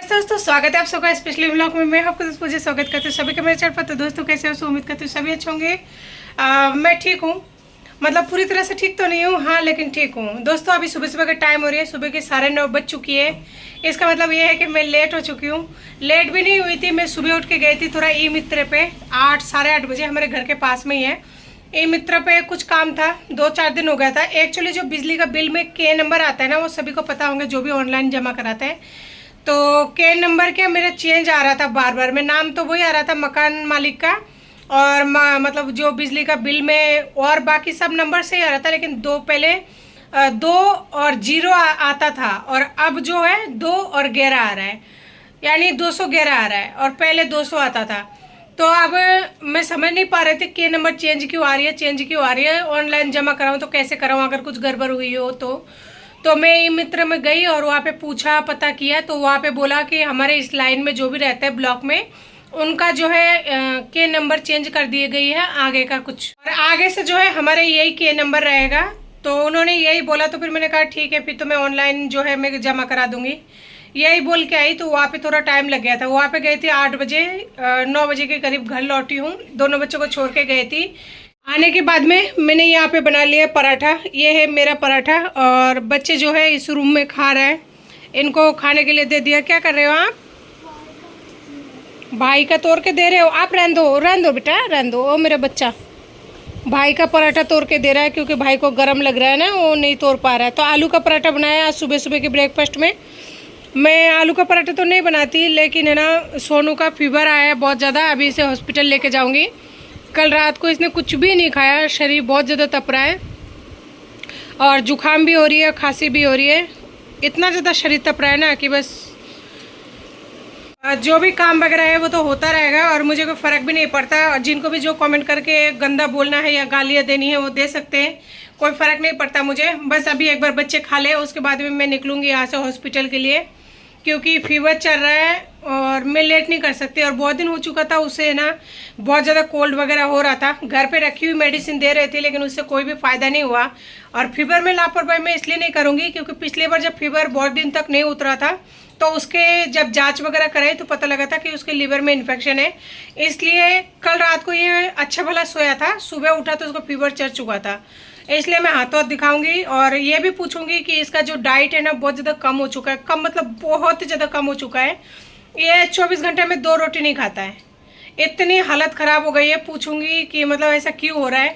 दोस्तों स्वागत है आप सबका स्पेशली व्लॉग में। मैं आपको मुझे स्वागत करती हूँ सभी के मेरे चैनल पर। तो दोस्तों कैसे हो, उम्मीद करती हूँ सभी अच्छे होंगे। मैं ठीक हूँ, मतलब पूरी तरह से ठीक तो नहीं हूँ, हाँ लेकिन ठीक हूँ। दोस्तों अभी सुबह सुबह का टाइम हो रही है, सुबह के 9:30 बज चुकी है। इसका मतलब ये है कि मैं लेट हो चुकी हूँ। लेट भी नहीं हुई थी, मैं सुबह उठ के गई थी थोड़ा ई मित्र पे 8-8:30 बजे, हमारे घर के पास में ही है। ई मित्र पे कुछ काम था, 2-4 दिन हो गया था। एक्चुअली जो बिजली का बिल में के नंबर आता है ना, वो सभी को पता होंगे जो भी ऑनलाइन जमा कराते हैं। तो के नंबर क्या मेरा चेंज आ रहा था बार बार, में नाम तो वही आ रहा था मकान मालिक का, और मतलब जो बिजली का बिल में और बाकी सब नंबर से ही आ रहा था, लेकिन पहले 2 और 0 आता था, और अब जो है 2 और 11 आ रहा है, यानी 211 आ रहा है, और पहले 200 आता था। तो अब मैं समझ नहीं पा रहे थे के नंबर चेंज क्यों आ रही है, ऑनलाइन जमा कराऊँ तो कैसे कराऊँ, अगर कुछ गड़बड़ हुई हो तो मैं ई मित्र में गई और वहाँ पे पूछा पता किया, तो वहाँ पे बोला कि हमारे इस लाइन में जो भी रहता है ब्लॉक में, उनका जो है के नंबर चेंज कर दिए गई है आगे का कुछ, और आगे से जो है हमारे यही के नंबर रहेगा। तो उन्होंने यही बोला, तो फिर मैंने कहा ठीक है, फिर तो मैं ऑनलाइन जो है मैं जमा करा दूंगी, यही बोल के आई। तो वहाँ पे थोड़ा टाइम लग गया था। वहाँ पे गई थी 8 बजे, 9 बजे के करीब घर लौटी हूँ। दोनों बच्चों को छोड़ के गई थी। आने के बाद में मैंने यहाँ पे बना लिया पराठा, ये है मेरा पराठा, और बच्चे जो है इस रूम में खा रहे हैं, इनको खाने के लिए दे दिया। क्या कर रहे हो आप? भाई का तोड़ के दे रहे हो आप? रहने दो बेटा, रहने दो। ओ मेरा बच्चा भाई का पराठा तोड़ के दे रहा है, क्योंकि भाई को गर्म लग रहा है ना, वो नहीं तोड़ पा रहा है। तो आलू का पराठा बनाया आज सुबह सुबह के ब्रेकफास्ट में। मैं आलू का पराठा तो नहीं बनाती, लेकिन है ना सोनू का फीवर आया है बहुत ज़्यादा, अभी इसे हॉस्पिटल लेके जाऊँगी। कल रात को इसने कुछ भी नहीं खाया, शरीर बहुत ज़्यादा तप रहा है, और जुकाम भी हो रही है, खांसी भी हो रही है। इतना ज़्यादा शरीर तप रहा है ना कि बस जो भी काम वगैरह है वो तो होता रहेगा, और मुझे कोई फ़र्क भी नहीं पड़ता। और जिनको भी जो कमेंट करके गंदा बोलना है या गालियाँ देनी है वो दे सकते हैं, कोई फ़र्क नहीं पड़ता मुझे। बस अभी एक बार बच्चे खा ले, उसके बाद में मैं निकलूँगी यहाँ से हॉस्पिटल के लिए, क्योंकि फीवर चल रहा है और मैं लेट नहीं कर सकती। और बहुत दिन हो चुका था, उससे ना बहुत ज़्यादा कोल्ड वगैरह हो रहा था। घर पे रखी हुई मेडिसिन दे रहे थे, लेकिन उससे कोई भी फ़ायदा नहीं हुआ। और फीवर में लापरवाही मैं इसलिए नहीं करूँगी, क्योंकि पिछली बार जब फीवर बहुत दिन तक नहीं उतरा था, तो उसके जब जांच वगैरह कराई तो पता लगा था कि उसके लीवर में इन्फेक्शन है। इसलिए कल रात को ये अच्छा भला सोया था, सुबह उठा तो उसको फीवर चढ़ चुका था। इसलिए मैं हाथों हाथ दिखाऊंगी, और ये भी पूछूंगी कि इसका जो डाइट है ना बहुत ज़्यादा कम हो चुका है। कम मतलब बहुत ज़्यादा कम हो चुका है। ये 24 घंटे में 2 रोटी नहीं खाता है, इतनी हालत ख़राब हो गई है। पूछूंगी कि मतलब ऐसा क्यों हो रहा है,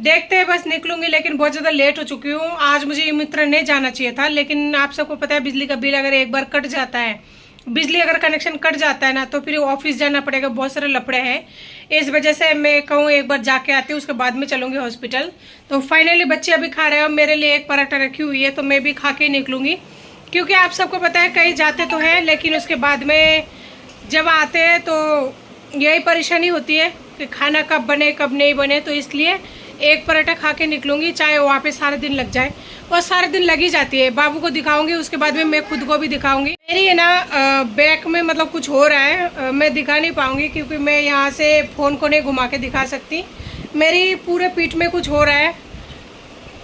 देखते हैं। बस निकलूंगी, लेकिन बहुत ज़्यादा लेट हो चुकी हूँ। आज मुझे ई मित्र नहीं जाना चाहिए था, लेकिन आप सबको पता है बिजली का बिल अगर एक बार कट जाता है, बिजली अगर कनेक्शन कट जाता है ना, तो फिर ऑफिस जाना पड़ेगा, बहुत सारे लफड़े हैं। इस वजह से मैं कहूँ एक बार जाके आती हूँ, उसके बाद में चलूँगी हॉस्पिटल। तो फाइनली बच्चे अभी खा रहे हैं, और मेरे लिए एक पराठा रखी हुई है, तो मैं भी खा के निकलूँगी। क्योंकि आप सबको पता है कहीं जाते तो हैं, लेकिन उसके बाद में जब आते हैं तो यही परेशानी होती है कि खाना कब बने कब नहीं बने। तो इसलिए एक पराठा खा के निकलूँगी, चाहे वहाँ पे सारा दिन लग जाए। और सारा दिन लग ही जाती है। बाबू को दिखाऊंगी, उसके बाद में मैं खुद को भी दिखाऊंगी। मेरी है ना बैक में मतलब कुछ हो रहा है, मैं दिखा नहीं पाऊंगी, क्योंकि मैं यहाँ से फ़ोन को नहीं घुमा के दिखा सकती। मेरी पूरे पीठ में कुछ हो रहा है,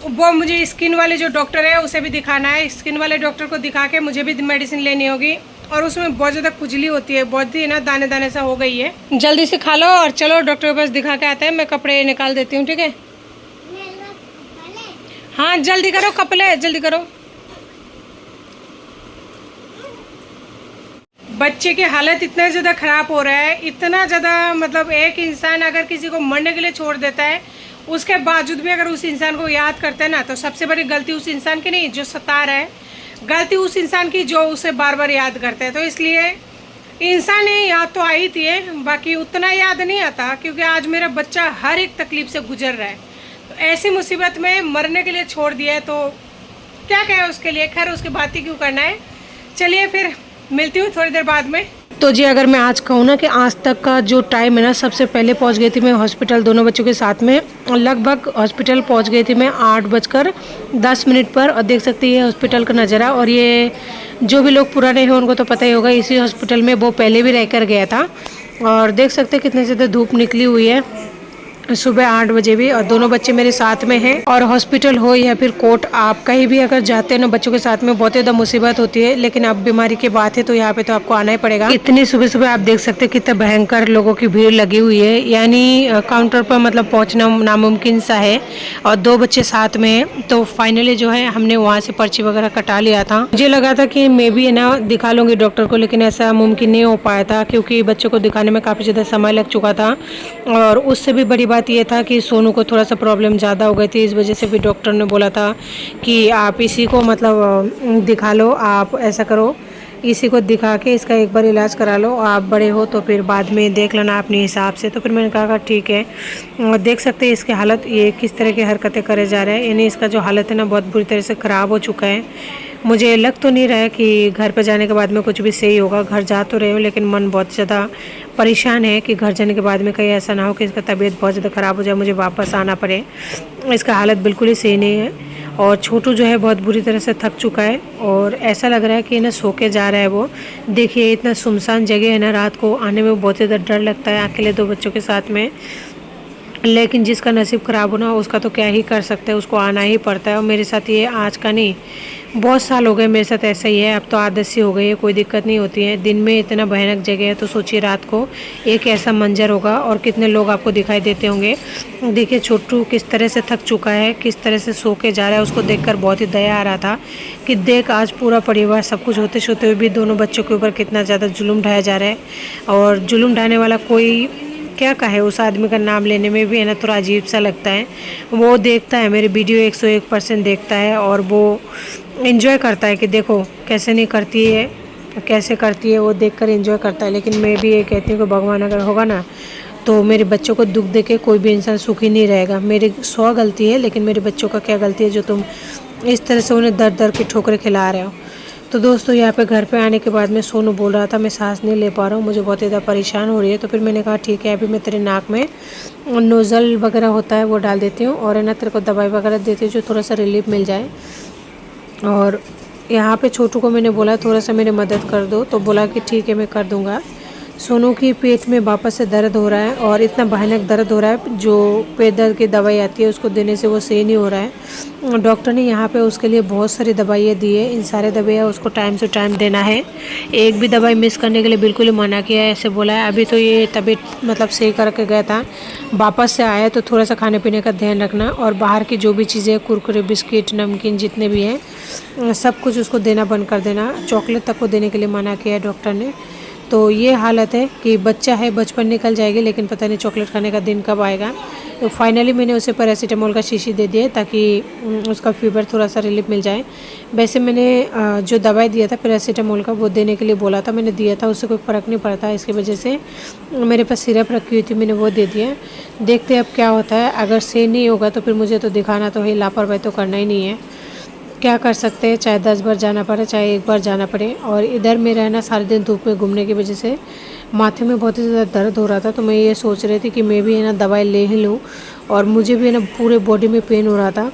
वो मुझे स्किन वाले जो डॉक्टर है उसे भी दिखाना है। स्किन वाले डॉक्टर को दिखा के मुझे भी मेडिसिन लेनी होगी, और उसमें बहुत ज़्यादा खुजली होती है, बहुत ही ना दाने दाने सा हो गई है। जल्दी से खा लो और चलो डॉक्टर के पास दिखा के आते हैं। मैं कपड़े निकाल देती हूँ, ठीक है? हाँ जल्दी करो, कपड़े जल्दी करो। बच्चे की हालत इतना ज़्यादा ख़राब हो रहा है, इतना ज़्यादा, मतलब एक इंसान अगर किसी को मरने के लिए छोड़ देता है, उसके बावजूद भी अगर उस इंसान को याद करते हैं ना, तो सबसे बड़ी गलती उस इंसान की नहीं जो सता रहा है, गलती उस इंसान की जो उसे बार बार याद करते हैं। तो इसलिए इंसान ने याद तो आई थी, बाकी उतना याद नहीं आता, क्योंकि आज मेरा बच्चा हर एक तकलीफ से गुजर रहा है। तो ऐसी मुसीबत में मरने के लिए छोड़ दिया है, तो क्या कहे उसके लिए। खैर उसकी बात ही क्यों करना है। चलिए फिर मिलती हूँ थोड़ी देर बाद में। तो जी अगर मैं आज कहूँ ना कि आज तक का जो टाइम है ना, सबसे पहले पहुँच गई थी मैं हॉस्पिटल दोनों बच्चों के साथ में। लगभग हॉस्पिटल पहुँच गई थी मैं 8:10 पर, और देख सकते हैं हॉस्पिटल का नज़ारा। और ये जो भी लोग पुराने हैं उनको तो पता ही होगा, इसी हॉस्पिटल में वो पहले भी रहकर गया था। और देख सकते हैं कितनी ज़्यादा धूप निकली हुई है, सुबह 8 बजे भी, और दोनों बच्चे मेरे साथ में हैं। और हॉस्पिटल हो या फिर कोर्ट, आप कहीं भी अगर जाते हैं ना बच्चों के साथ में बहुत ज़्यादा मुसीबत होती है, लेकिन अब बीमारी की बात है तो यहाँ पे तो आपको आना ही पड़ेगा। इतनी सुबह सुबह आप देख सकते हैं कितना भयंकर लोगों की भीड़ लगी हुई है, यानी काउंटर पर मतलब पहुँचना नामुमकिन सा है। और 2 बच्चे साथ में हैं, तो फाइनली जो है हमने वहाँ से पर्ची वगैरह कटा लिया था। मुझे लगा था कि मैं भी है ना दिखा लूँगी डॉक्टर को, लेकिन ऐसा मुमकिन नहीं हो पाया था क्योंकि बच्चों को दिखाने में काफ़ी ज़्यादा समय लग चुका था। और उससे भी बड़ी बात ये था कि सोनू को थोड़ा सा प्रॉब्लम ज़्यादा हो गई थी, इस वजह से भी डॉक्टर ने बोला था कि आप इसी को मतलब दिखा लो, आप ऐसा करो इसी को दिखा के इसका एक बार इलाज करा लो, आप बड़े हो तो फिर बाद में देख लेना अपने हिसाब से। तो फिर मैंने कहा ठीक है। और देख सकते हैं इसकी हालत, ये किस तरह की हरकतें करे जा रहे हैं, यानी इसका जो हालत है ना बहुत बुरी तरह से ख़राब हो चुका है। मुझे लग तो नहीं रहा है कि घर पर जाने के बाद में कुछ भी सही होगा, घर जा तो रहे हो लेकिन मन बहुत ज़्यादा परेशान है कि घर जाने के बाद में कहीं ऐसा ना हो कि इसका तबीयत बहुत ज़्यादा ख़राब हो जाए, मुझे वापस आना पड़े। इसका हालत बिल्कुल ही सही नहीं है। और छोटू जो है बहुत बुरी तरह से थक चुका है और ऐसा लग रहा है कि ना सो के जा रहा है वो। देखिए इतना सुनसान जगह है ना, रात को आने में बहुत ज़्यादा डर लगता है अकेले 2 बच्चों के साथ में। लेकिन जिसका नसीब ख़राब होना उसका तो क्या ही कर सकते हैं, उसको आना ही पड़ता है। और मेरे साथ ये आज का नहीं, बहुत साल हो गए मेरे साथ ऐसा ही है। अब तो आदत सी हो गई है, कोई दिक्कत नहीं होती है। दिन में इतना भयानक जगह है तो सोचिए रात को एक ऐसा मंजर होगा और कितने लोग आपको दिखाई देते होंगे। देखिए छोटू किस तरह से थक चुका है, किस तरह से सो के जा रहा है। उसको देखकर बहुत ही दया आ रहा था कि देख आज पूरा परिवार सब कुछ होते सोते हुए भी दोनों बच्चों के ऊपर कितना ज़्यादा जुल्म ढाया जा रहा है। और जुल्म ढाने वाला कोई क्या कहे, उस आदमी का नाम लेने में भी है ना थोड़ा अजीब सा लगता है। वो देखता है मेरी वीडियो 101% देखता है और वो एंजॉय करता है कि देखो कैसे नहीं करती है, कैसे करती है, वो देखकर एंजॉय करता है। लेकिन मैं भी ये कहती हूँ कि भगवान अगर होगा ना तो मेरे बच्चों को दुख दे के कोई भी इंसान सुखी नहीं रहेगा। मेरी 100 गलती है लेकिन मेरे बच्चों का क्या गलती है जो तुम इस तरह से उन्हें दर दर की ठोकरें खिला रहे हो। तो दोस्तों यहाँ पे घर पे आने के बाद में सोनू बोल रहा था मैं सांस नहीं ले पा रहा हूँ, मुझे बहुत ज़्यादा परेशान हो रही है। तो फिर मैंने कहा ठीक है अभी मैं तेरे नाक में नोज़ल वगैरह होता है वो डाल देती हूँ और है ना तेरे को दवाई वगैरह देती हूँ जो थोड़ा सा रिलीफ मिल जाए। और यहाँ पे छोटू को मैंने बोला थोड़ा सा मेरी मदद कर दो, तो बोला कि ठीक है मैं कर दूँगा। सोनू की पेट में वापस से दर्द हो रहा है और इतना भयानक दर्द हो रहा है, जो पेट दर्द की दवाई आती है उसको देने से वो सही नहीं हो रहा है। डॉक्टर ने यहाँ पे उसके लिए बहुत सारी दवाइयाँ दी है, इन सारे दवाइयाँ उसको टाइम से टाइम देना है, एक भी दवाई मिस करने के लिए बिल्कुल ही मना किया है, ऐसे बोला है। अभी तो ये तबीयत मतलब सही करके गया था, वापस से आया तो थोड़ा सा खाने पीने का ध्यान रखना और बाहर की जो भी चीज़ें कुरकुरे बिस्किट नमकीन जितने भी हैं सब कुछ उसको देना बंद कर देना, चॉकलेट तक को देने के लिए मना किया है डॉक्टर ने। तो ये हालत है कि बच्चा है, बचपन निकल जाएगी लेकिन पता नहीं चॉकलेट खाने का दिन कब आएगा। तो फाइनली मैंने उसे पैरासीटामोल का शीशी दे दिया ताकि उसका फीवर थोड़ा सा रिलीफ मिल जाए। वैसे मैंने जो दवाई दिया था पैरासीटामोल का वो देने के लिए बोला था, मैंने दिया था, उससे कोई फ़र्क नहीं पड़ता। इसकी वजह से मेरे पास सिरप रखी हुई थी, मैंने वो दे दिया। देखते अब क्या होता है, अगर सही नहीं होगा तो फिर मुझे तो दिखाना तो है, लापरवाही तो करना ही नहीं है। क्या कर सकते हैं, चाहे 10 बार जाना पड़े चाहे 1 बार जाना पड़े। और इधर मेरा है ना सारे दिन धूप में घूमने की वजह से माथे में बहुत ही ज़्यादा दर्द हो रहा था, तो मैं ये सोच रही थी कि मैं भी है ना दवाई ले ही लूँ। और मुझे भी है ना पूरे बॉडी में पेन हो रहा था,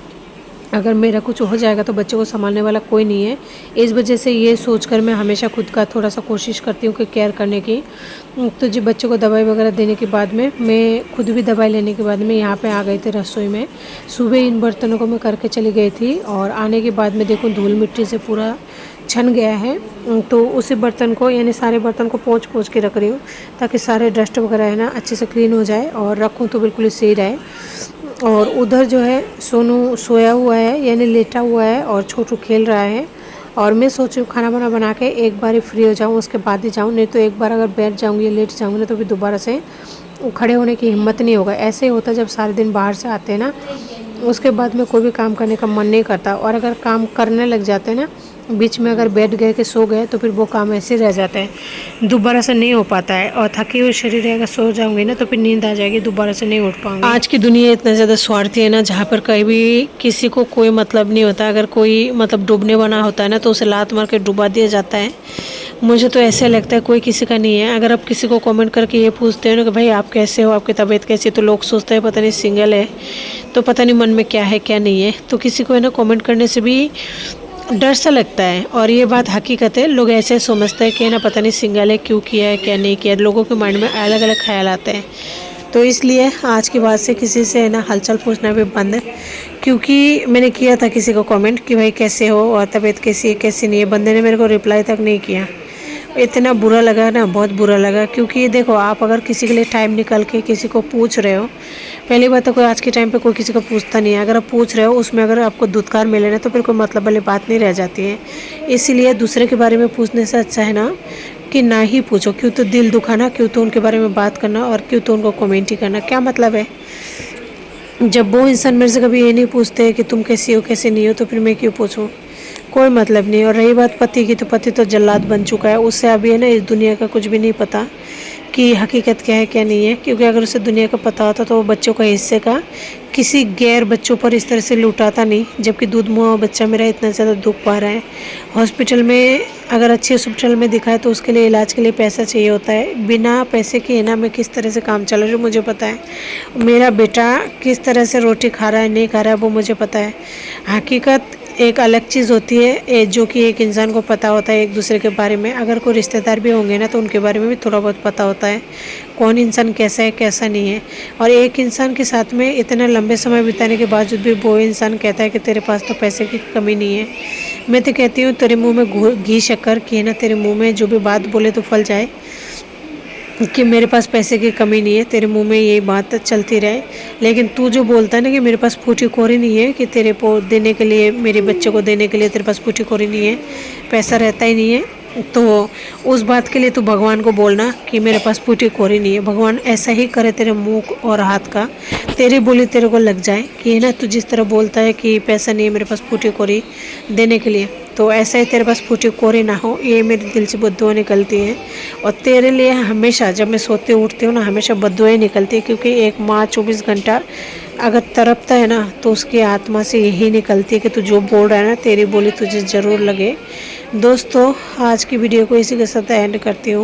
अगर मेरा कुछ हो जाएगा तो बच्चे को संभालने वाला कोई नहीं है। इस वजह से ये सोचकर मैं हमेशा खुद का थोड़ा सा कोशिश करती हूँ कि केयर करने की। तो जी बच्चों को दवाई वगैरह देने के बाद में मैं खुद भी दवाई लेने के बाद में यहाँ पे आ गई थी रसोई में। सुबह इन बर्तनों को मैं करके चली गई थी और आने के बाद में देखूँ धूल मिट्टी से पूरा छन गया है, तो उसी बर्तन को यानी सारे बर्तन को पोंछ के रख रही हूँ ताकि सारे डस्ट वगैरह है ना अच्छे से क्लीन हो जाए और रखूँ तो बिल्कुल सही रहे। और उधर जो है सोनू सोया हुआ है यानी लेटा हुआ है और छोटू खेल रहा है। और मैं सोच रही हूँ खाना वाना बना के एक बार ही फ्री हो जाऊँ उसके बाद ही जाऊँ, नहीं तो एक बार अगर बैठ जाऊँगी या लेट जाऊँगी ना तो फिर दोबारा से खड़े होने की हिम्मत नहीं होगा। ऐसे ही होता जब सारे दिन बाहर से आते हैं ना, उसके बाद में कोई भी काम करने का मन नहीं करता। और अगर काम करने लग जाते हैं ना बीच में अगर बैठ गए कि सो गए तो फिर वो काम ऐसे रह जाता है, दोबारा से नहीं हो पाता है। और थके हुए शरीर अगर सो जाऊंगी ना तो फिर नींद आ जाएगी, दोबारा से नहीं उठ पाऊंगी। आज की दुनिया इतना ज़्यादा स्वार्थी है ना, जहाँ पर कहीं भी किसी को कोई मतलब नहीं होता। अगर कोई मतलब डूबने वाला होता है ना तो उसे लात मार के डुबा दिया जाता है। मुझे तो ऐसे लगता है कोई किसी का नहीं है। अगर आप किसी को कमेंट करके ये पूछते हो ना कि भाई आप कैसे हो, आपकी तबीयत कैसी है, तो लोग सोचते हैं पता नहीं सिंगल है, तो पता नहीं मन में क्या है क्या नहीं है। तो किसी को है ना कमेंट करने से भी डर सा लगता है। और ये बात हकीकत है, लोग ऐसे समझते हैं कि ना पता नहीं सिंगल है, क्यों किया है क्या नहीं किया। लोगों के माइंड में अलग अलग ख्याल आते हैं। तो इसलिए आज के बाद से किसी से ना हलचल पूछना भी बंद है, क्योंकि मैंने किया था किसी को कमेंट कि भाई कैसे हो और तबीयत कैसी है कैसी नहीं है, बंदे ने मेरे को रिप्लाई तक नहीं किया। इतना बुरा लगा ना, बहुत बुरा लगा। क्योंकि देखो, आप अगर किसी के लिए टाइम निकाल के किसी को पूछ रहे हो, पहली बात तो कोई आज के टाइम पे कोई किसी को पूछता नहीं है। अगर आप पूछ रहे हो उसमें अगर आपको दुत्कार मिले ना तो फिर कोई मतलब वाली बात नहीं रह जाती है। इसीलिए दूसरे के बारे में पूछने से अच्छा है ना कि ना ही पूछो। क्यों तो दिल दुखाना, क्यों तो उनके बारे में बात करना और क्यों तो उनको कमेंट ही करना, क्या मतलब है। जब वो इंसान मेरे से कभी ये नहीं पूछते कि तुम कैसी हो कैसी नहीं हो, तो फिर मैं क्यों पूछूं, कोई मतलब नहीं। और रही बात पति की, तो पति तो जल्लाद बन चुका है। उससे अभी है ना इस दुनिया का कुछ भी नहीं पता कि हकीकत क्या है क्या नहीं है। क्योंकि अगर उसे दुनिया का पता होता तो वो बच्चों का हिस्से का किसी गैर बच्चों पर इस तरह से लुटाता नहीं। जबकि दूध मुआ बच्चा मेरा इतना ज़्यादा दुख पा रहा है। हॉस्पिटल में अगर अच्छे हॉस्पिटल में दिखाए तो उसके लिए इलाज के लिए पैसा चाहिए होता है। बिना पैसे के ना मैं किस तरह से काम चला रही हूँ मुझे पता है। मेरा बेटा किस तरह से रोटी खा रहा है नहीं खा रहा है वो मुझे पता है। हकीकत एक अलग चीज़ होती है जो कि एक इंसान को पता होता है एक दूसरे के बारे में। अगर कोई रिश्तेदार भी होंगे ना तो उनके बारे में भी थोड़ा बहुत पता होता है कौन इंसान कैसा है कैसा नहीं है। और एक इंसान के साथ में इतना लंबे समय बिताने के बावजूद भी वो इंसान कहता है कि तेरे पास तो पैसे की कमी नहीं है। मैं तो कहती हूँ तेरे मुंह में घी शक्कर की है ना, तेरे मुंह में जो भी बात बोले तो फल जाए कि मेरे पास पैसे की कमी नहीं है, तेरे मुंह में ये बात चलती रहे। लेकिन तू जो बोलता है ना कि मेरे पास फूटी कोरी नहीं है, कि तेरे को देने के लिए, मेरे बच्चे को देने के लिए तेरे पास फूटी कोरी नहीं है, पैसा रहता ही नहीं है, तो उस बात के लिए तू भगवान को बोलना कि मेरे पास फूटी कोरी नहीं है। भगवान ऐसा ही करे तेरे मुंह और हाथ का, तेरी बोली तेरे को लग जाए कि है ना तू जिस तरह बोलता है कि पैसा नहीं है मेरे पास फूटी कोरी देने के लिए, तो ऐसा ही तेरे पास फूटी कोरी ना हो। ये मेरे दिल से बद्दुआ निकलती है। और तेरे लिए हमेशा जब मैं सोती उठती हूँ ना हमेशा बद्दुआएं निकलती है। क्योंकि एक माँ 24 घंटा अगर तड़पता है ना तो उसकी आत्मा से यही निकलती है कि तू जो बोल रहा है ना तेरी बोली तुझे ज़रूर लगे। दोस्तों, आज की वीडियो को इसी के साथ एंड करती हूँ।